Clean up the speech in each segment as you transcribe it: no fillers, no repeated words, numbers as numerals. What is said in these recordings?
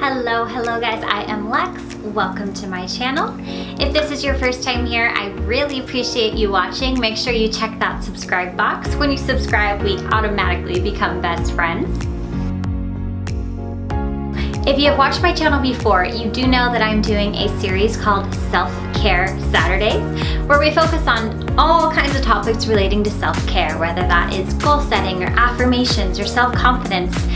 Hello guys, I am Lex. Welcome to my channel. If this is your first time here, I really appreciate you watching. Make sure you check that subscribe box. When you subscribe, we automatically become best friends. If you have watched my channel before, you do know that I'm doing a series called Self-Care Saturdays, where we focus on all kinds of topics relating to self-care, whether that is goal setting or affirmations or self-confidence.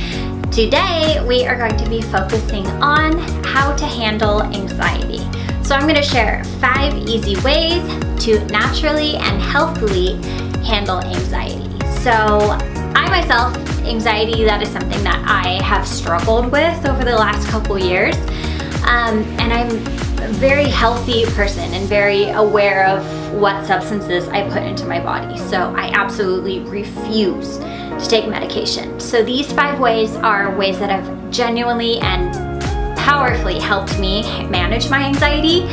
Today, we are going to be focusing on how to handle anxiety. So I'm going to share 5 easy ways to naturally and healthily handle anxiety. So I myself, anxiety, that is something that I have struggled with over the last couple years. And I'm a very healthy person and very aware of what substances I put into my body. So I absolutely refuse to take medication. So these 5 ways are ways that have genuinely and powerfully helped me manage my anxiety.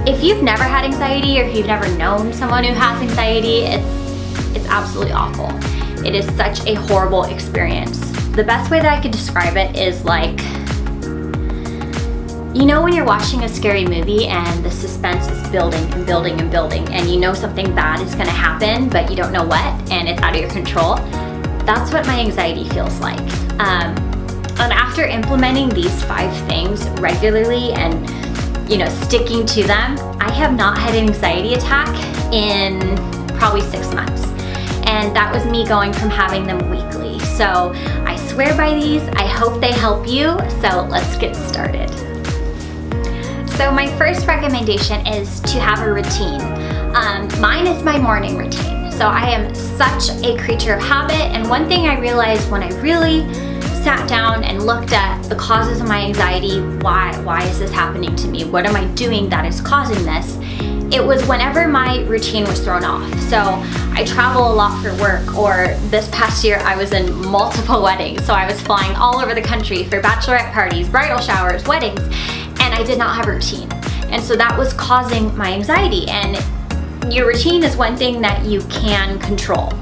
If you've never had anxiety or if you've never known someone who has anxiety, it's absolutely awful. It is such a horrible experience. The best way that I could describe it is like, you know when you're watching a scary movie and the suspense is building and building and building and you know something bad is gonna happen but you don't know what and it's out of your control? That's what my anxiety feels like. And after implementing these 5 things regularly and sticking to them, I have not had an anxiety attack in probably 6 months. And that was me going from having them weekly. So I swear by these, I hope they help you. So let's get started. So my first recommendation is to have a routine. Mine is my morning routine. So I am such a creature of habit, and one thing I realized when I really sat down and looked at the causes of my anxiety, why is this happening to me? What am I doing that is causing this? It was whenever my routine was thrown off. So I travel a lot for work, or this past year I was in multiple weddings. So I was flying all over the country for bachelorette parties, bridal showers, weddings, and I did not have a routine. And so that was causing my anxiety. And your routine is one thing that you can control.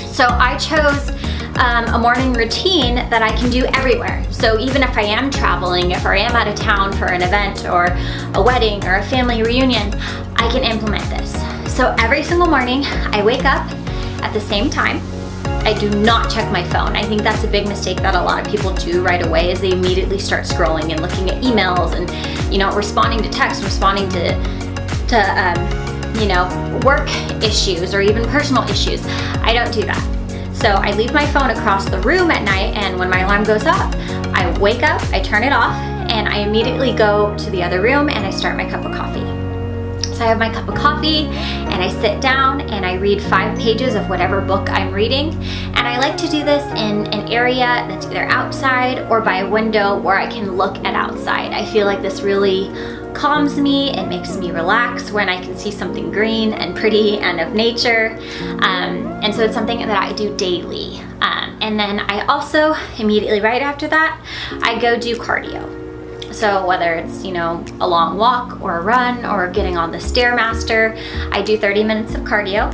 So I chose a morning routine that I can do everywhere. So even if I am traveling, if I am out of town for an event or a wedding or a family reunion, I can implement this. So every single morning I wake up at the same time. I do not check my phone. I think that's a big mistake that a lot of people do right away, is they immediately start scrolling and looking at emails and responding to texts, responding to work issues or even personal issues. I don't do that. So I leave my phone across the room at night, and when my alarm goes up, I wake up, I turn it off, and I immediately go to the other room and I start my cup of coffee. So I have my cup of coffee and I sit down and I read 5 pages of whatever book I'm reading. And I like to do this in an area that's either outside or by a window where I can look at outside. I feel like this really calms me. It makes me relax when I can see something green and pretty and of nature. And so it's something that I do daily. And then I also, immediately right after that, I go do cardio. So whether it's, a long walk or a run or getting on the Stairmaster, I do 30 minutes of cardio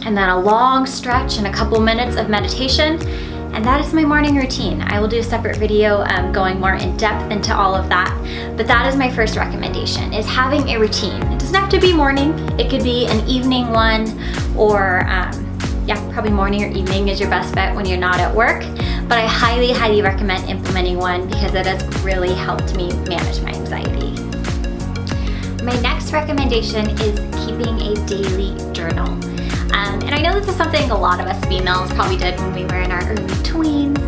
and then a long stretch and a couple minutes of meditation. And that is my morning routine. I will do a separate video going more in depth into all of that. But that is my first recommendation, is having a routine. It doesn't have to be morning. It could be an evening one, or probably morning or evening is your best bet when you're not at work. But I highly, highly recommend implementing one because it has really helped me manage my anxiety. My next recommendation is keeping a daily journal. And I know this is something a lot of us females probably did when we were in our early tweens.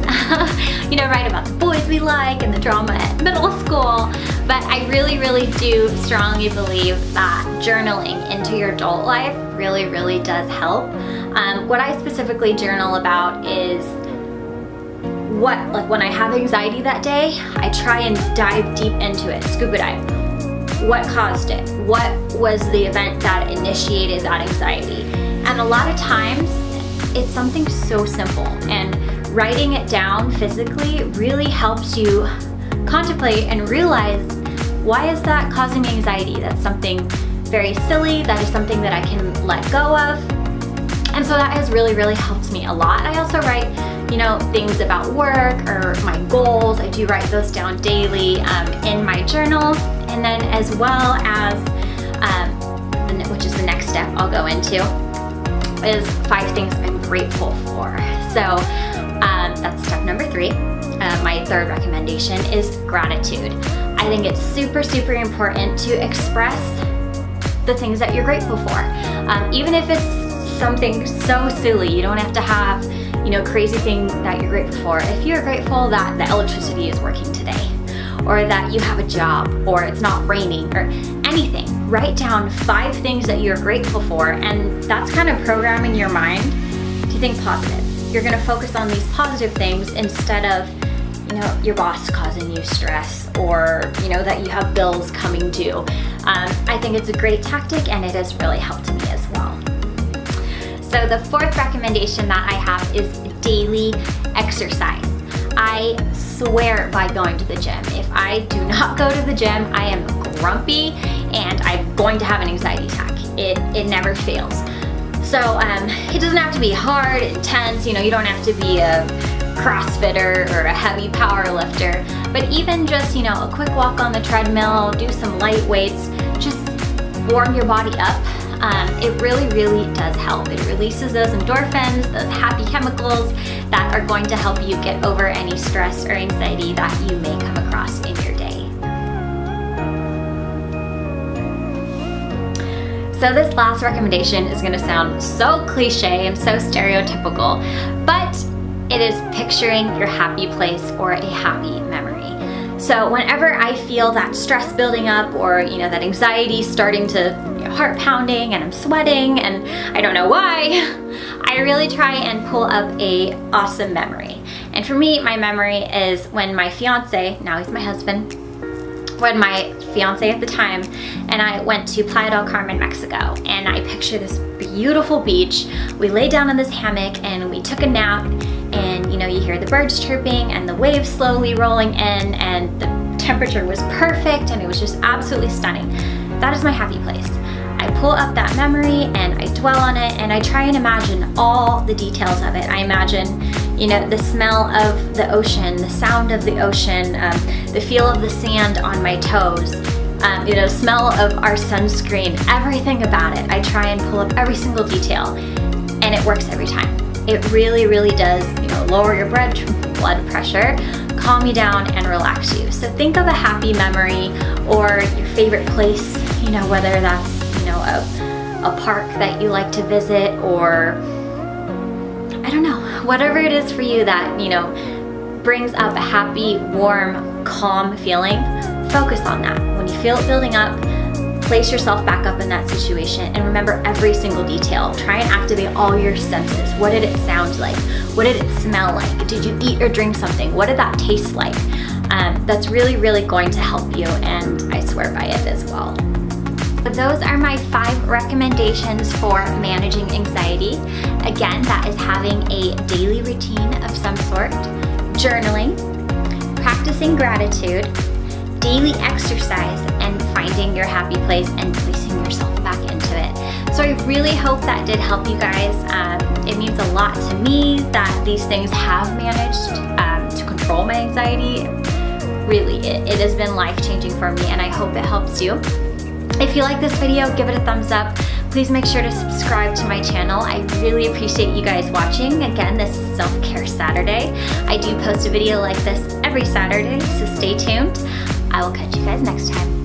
Write about the boys we like and the drama at middle school. But I really, really do strongly believe that journaling into your adult life really, really does help. What I specifically journal about is when I have anxiety that day, I try and dive deep into it, scuba dive. What caused it? What was the event that initiated that anxiety? And a lot of times, it's something so simple, and writing it down physically really helps you contemplate and realize, why is that causing me anxiety? That's something very silly. That is something that I can let go of. And so that has really, really helped me a lot. I also write, things about work or my goals. I do write those down daily in my journal. And then as well as, which is the next step I'll go into, is 5 things I'm grateful for. So that's step number 3. My third recommendation is gratitude. I think it's super, super important to express the things that you're grateful for. Even if it's something so silly, you don't have to have, crazy thing that you're grateful for. If you're grateful that the electricity is working today, or that you have a job, or it's not raining, or anything, write down 5 things that you're grateful for, and that's kind of programming your mind to think positive. You're gonna focus on these positive things instead of, your boss causing you stress, or, that you have bills coming due. I think it's a great tactic, and it has really helped me as well. So the 4th recommendation that I have is daily exercise. I swear by going to the gym. If I do not go to the gym, I am grumpy and I'm going to have an anxiety attack. It never fails. So it doesn't have to be hard, intense, you don't have to be a CrossFitter or a heavy power lifter, but even just, a quick walk on the treadmill, do some light weights, just warm your body up. It really, really does help. It releases those endorphins, those happy chemicals that are going to help you get over any stress or anxiety that you may come across in your day. So this last recommendation is going to sound so cliche and so stereotypical, but it is picturing your happy place or a happy memory. So whenever I feel that stress building up, or that anxiety starting to, heart pounding, and I'm sweating and I don't know why, I really try and pull up a awesome memory. And for me, my memory is when my fiance, now he's my husband, when my fiance at the time and I went to Playa del Carmen, Mexico, and I picture this beautiful beach. We lay down in this hammock and we took a nap, and you hear the birds chirping and the waves slowly rolling in, and the temperature was perfect and it was just absolutely stunning. That is my happy place. I pull up that memory and I dwell on it, and I try and imagine all the details of it. I imagine, the smell of the ocean, the sound of the ocean, the feel of the sand on my toes, smell of our sunscreen, everything about it. I try and pull up every single detail, and it works every time. It really, really does, lower your blood pressure, calm you down, and relax you. So think of a happy memory or your favorite place, whether that's, a park that you like to visit, or I don't know, whatever it is for you that, brings up a happy, warm, calm feeling. Focus on that. When you feel it building up, place yourself back up in that situation and remember every single detail. Try and activate all your senses. What did it sound like? What did it smell like? Did you eat or drink something? What did that taste like? That's really, really going to help you, and I swear by it as well. Those are my 5 recommendations for managing anxiety. Again, that is having a daily routine of some sort, journaling, practicing gratitude, daily exercise, and finding your happy place and placing yourself back into it. So I really hope that did help you guys. It means a lot to me that these things have managed to control my anxiety. Really, it has been life-changing for me, and I hope it helps you. If you like this video, give it a thumbs up. Please make sure to subscribe to my channel. I really appreciate you guys watching. Again, this is Self-Care Saturday. I do post a video like this every Saturday, so stay tuned. I will catch you guys next time.